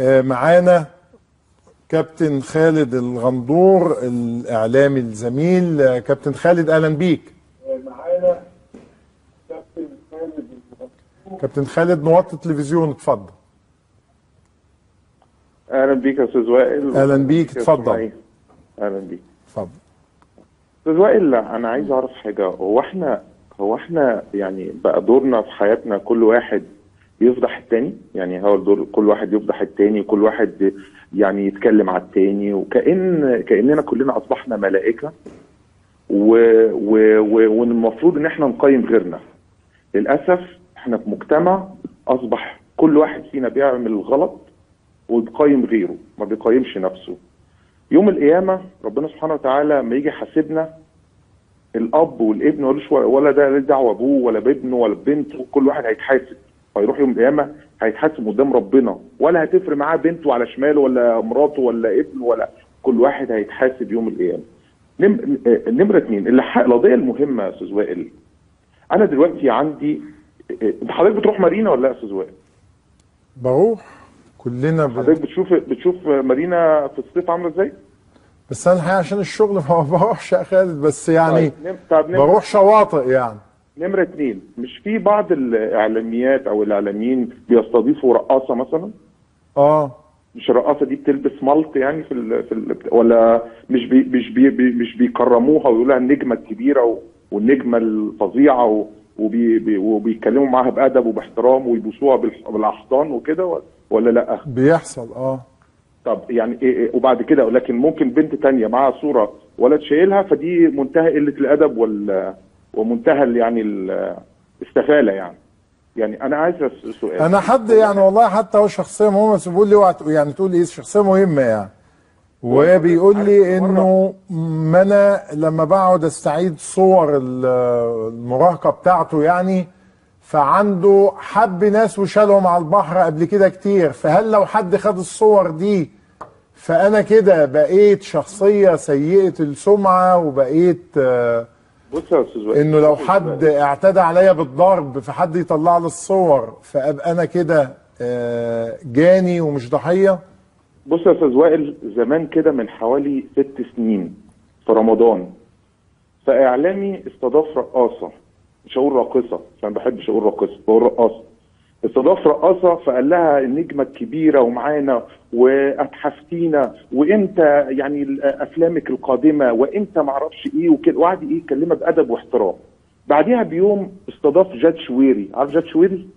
معانا كابتن خالد الغندور الإعلامي الزميل. كابتن خالد أهلا بيك. معانا كابتن خالد نوطي التلفزيون اتفضل. اهلا بيك يا استاذ وائل. اهلا بيك اتفضل. اهلا بيك اتفضل. استاذ وائل، انا عايز اعرف حاجه. هو احنا يعني بقى دورنا في حياتنا كل واحد يفضح التاني؟ يعني هو الدور كل واحد يفضح التاني، كل واحد يعني يتكلم على التاني، كأننا كلنا اصبحنا ملائكه والمفروض ان احنا نقيم غيرنا. للاسف احنا في مجتمع اصبح كل واحد فينا بيعمل الغلط وبيقيم غيره، ما بيقيمش نفسه. يوم القيامه ربنا سبحانه وتعالى لما يجي يحاسبنا، الاب والابن ملوش ولا ده له دعوه ابوه ولا بابنه ولا ببنته، كل واحد هيتحاسب. هيروح يوم القيامه هيتحاسب قدام ربنا، ولا هتفرق معاه بنته على شماله ولا مراته ولا ابنه، ولا كل واحد هيتحاسب يوم القيامه. نمره 2 القضيه المهمه يا استاذ وائل. انا دلوقتي عندي، حضرتك بتروح مارينا ولا لا يا استاذ وائل؟ بروح كلنا حضرتك بتشوف مارينا في الصيف عامله ازاي؟ بس انا الحقيقه عشان الشغل ما بروحش يا خالد، بس يعني طيب بروح شواطئ يعني. نمره 2، مش في بعض الاعلاميات او الاعلاميين بيستضيفوا رقاصه مثلا؟ مش الرقاصه دي بتلبس ملط يعني ولا مش بيكرموها ويقولوا لها النجمه الكبيره والنجمه الفظيعه وبيتكلموا معاها بادب وباحترام ويبوسوها بالاحضان وكده، ولا لا؟ بيحصل. طب يعني إيه؟ وبعد كده لكن ممكن بنت تانية معاها صوره ولد شايلها، فدي منتهى قله الادب ومنتهى يعني الاستفاله يعني انا عايز سؤال. انا حد يعني والله حتى هو شخصيه مهمه، بس بيقول لي اوعى يعني تقول ايه شخصيه مهمه يعني، وبيقول لي انه ما انا لما بقعد استعيد صور المراهقه بتاعته يعني، فعنده حب ناس وشالهم على البحر قبل كده كتير، فهل لو حد خد الصور دي فانا كده بقيت شخصيه سيئه السمعه وبقيت بص يا استاذ وائل، انه لو حد اعتدى عليا بالضرب فحد يطلع لي الصور فابقى انا كده جاني ومش ضحيه؟ بص يا استاذ وائل، زمان كده من حوالي 6 سنين في رمضان، فاعلامي استضاف رقاصه، مش هقول راقصه عشان ما بحبش اقول راقصه، بقول رقاصه. استضاف رقاصه فقال لها النجمه الكبيره ومعانا واتحفتينا وامتى يعني افلامك القادمه وامتى ما اعرفش ايه وكده، وقعد يكلمها بادب واحترام. بعديها بيوم استضاف جاد شويري، عارف جاد شويري؟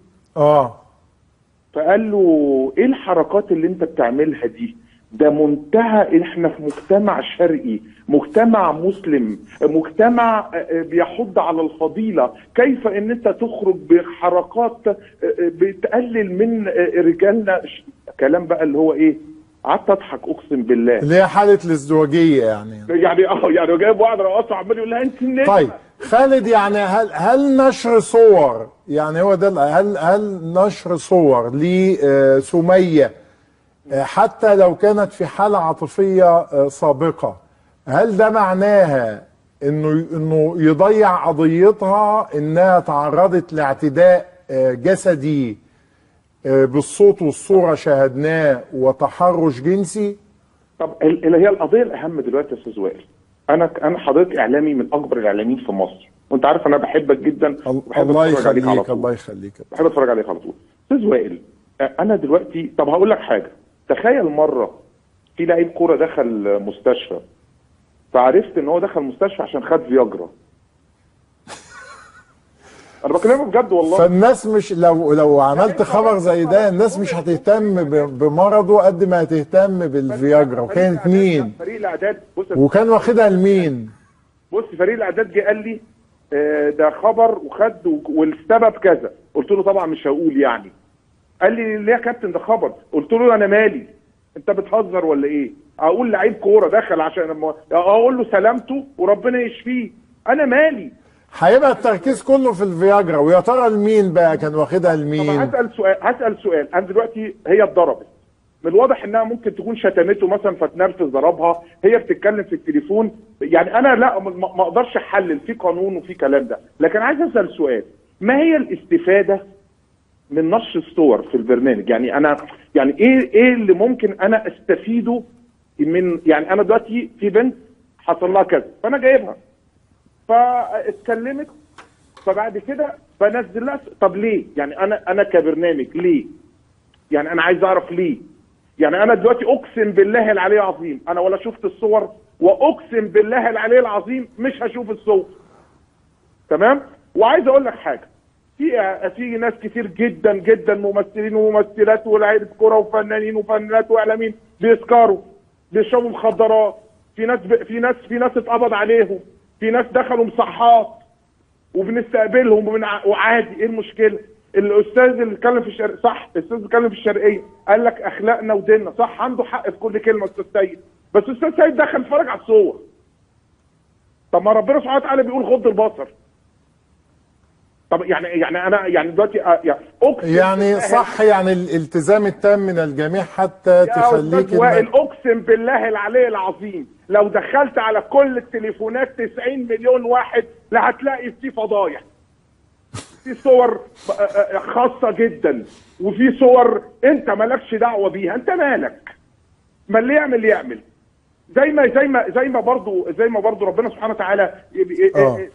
فقال له ايه الحركات اللي انت بتعملها دي؟ ده منتهى، احنا في مجتمع شرقي، مجتمع مسلم، مجتمع بيحض على الفضيلة، كيف ان انت تخرج بحركات بتقلل من رجالنا؟ كلام بقى اللي هو ايه، قعدت اضحك اقسم بالله، اللي هي حالة الازدواجية يعني جايب واحد رقاصة عمال يقول لها انت النجمة. طيب خالد، يعني هل نشر صور، يعني هو ده هل نشر صور لسمية حتى لو كانت في حالة عاطفية سابقة، هل ده معناها انه يضيع قضيتها انها تعرضت لاعتداء جسدي بالصوت والصورة شاهدناه وتحرش جنسي؟ طب اللي هي القضية الأهم دلوقتي يا استاذ وائل، أنا حضرتك إعلامي من أكبر الإعلاميين في مصر، وأنت عارف أنا بحبك جدا وبحب أتفرج عليك على طول. الله يخليك. بحب أتفرج عليك على طول. استاذ وائل، أنا دلوقتي طب هقول لك حاجة، تخيل مرة في لعيب كورة دخل مستشفى، فعرفت إن هو دخل مستشفى عشان خد فياجرا. انا بكلمك بجد والله. فالناس مش لو عملت خبر زي ده الناس مش هتهتم بمرضه قد ما هتهتم بالفياجرا. وكانت مين؟ فريق الاعداد وكان واخدها لمين؟ بص فريق الاعداد جه قال لي ده خبر وخد والسبب كذا، قلت له طبعا مش هقول يعني. قال لي ليه يا كابتن ده خبر؟ قلت له انا مالي، انت بتهزر ولا ايه؟ اقول لعيب كوره دخل عشان اقول له سلامته وربنا يشفيه، انا مالي؟ هيبقى التركيز كله في الفياجرا، ويا ترى لمين بقى كان واخدها لمين؟ طب هسأل سؤال، انا دلوقتي هي اتضربت، من الواضح انها ممكن تكون شتمته مثلا فتنرفز ضربها، هي بتتكلم في التليفون، يعني انا لا ما اقدرش احلل في قانون وفي كلام ده، لكن عايز اسال سؤال، ما هي الاستفاده من نشر الصور في البرنامج؟ يعني انا يعني ايه اللي ممكن انا استفيده من، يعني انا دلوقتي في بنت حصل لها كذا فانا جايبها فاتكلمت، فبعد كده بنزل لها. طب ليه؟ يعني انا كبرنامج ليه؟ يعني انا عايز اعرف ليه. يعني انا دلوقتي اقسم بالله العلي العظيم انا ولا شفت الصور، واقسم بالله العلي العظيم مش هشوف الصور. تمام؟ وعايز اقول لك حاجه، في ناس كتير جدا جدا ممثلين وممثلات ولاعيبه كوره وفنانين وفنانات واعلاميين بيسكروا، بيشربوا مخدرات، في ناس اتقبض عليهم، في ناس دخلوا مصحات وبنستقبلهم وعادي. ايه المشكله؟ الاستاذ اللي اتكلم في الشرقيه صح، الاستاذ اللي اتكلم في الشرقيه قال لك اخلاقنا وديننا صح، عنده حق في كل كلمه استاذ سيد، بس استاذ سيد دخل اتفرج على الصور. طب ما ربنا سبحانه وتعالى بيقول غض البصر. طب يعني انا يعني دلوقتي يعني صح، يعني الالتزام التام من الجميع حتى تخليك وائل اقسم بالله العلي العظيم لو دخلت على كل التليفونات 90 مليون واحد لا هتلاقي فيه فضايح، في صور خاصه جدا، وفي صور انت مالكش دعوه بيها. انت مالك؟ ما اللي يعمل زي ما برضه ربنا سبحانه وتعالى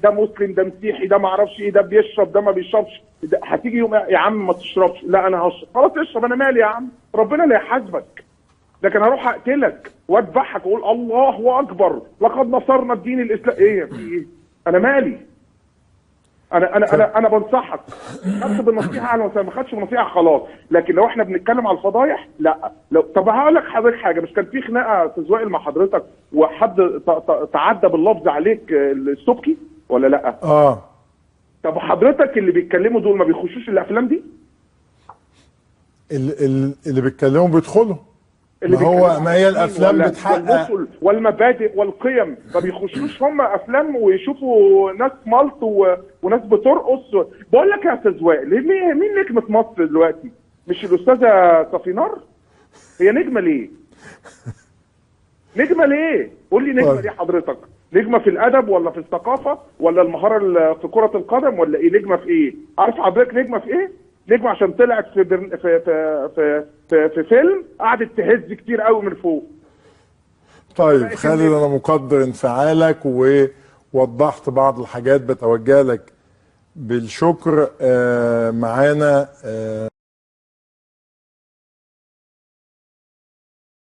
ده مسلم، ده مسيحي، ده ما اعرفش ايه، ده بيشرب، ده ما بيشربش. هتيجي يوم يا عم ما تشربش، لا انا هشرب، خلاص اشرب، انا مالي يا عم، ربنا اللي هيحاسبك. لكن هروح اقتلك واذبحك واقول الله اكبر لقد نصرنا الدين الاسلامي. ايه في ايه؟ انا مالي؟ انا بنصحك، خدت بالنصيحه اهلا وسهلا، ما خدتش بالنصيحه خلاص. لكن لو احنا بنتكلم على الفضايح لا. طب هقول لك حضرتك حاجه، مش كان في خناقه في زوائل مع حضرتك وحد تعدى باللفظ عليك السبكي ولا لا؟ طب حضرتك اللي بيتكلموا دول ما بيخشوش الافلام دي؟ اللي بيتكلموا بيدخلوا، ما هي الافلام بتحقق والمبادئ والقيم، ما بيخشوش هم افلام ويشوفوا ناس ملط وناس بترقص. بقول لك يا استاذ وائل، مين نجمه مصر دلوقتي؟ مش الاستاذه صفينار؟ هي نجمه ليه؟ نجمه ليه؟ قول لي نجمه ليه حضرتك؟ نجمه في الادب ولا في الثقافه ولا المهاره في كره القدم ولا ايه؟ نجمه في ايه؟ عارف حضرتك نجمه في ايه؟ نجمه عشان طلعت في فيلم قعدت تهز كتير قوي من فوق. طيب خالد، انا مقدر انفعالك ووضحت بعض الحاجات، بتوجه لك بالشكر. معانا